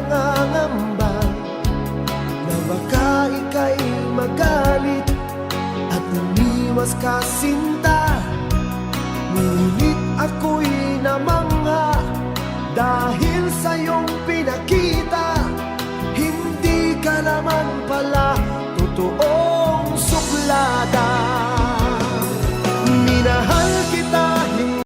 nangangamba na baka ika'y magalit at umiwas ka, sinta. Ngunit ako'y namangha dahil sa iyong pinakita. Hindi ka naman pala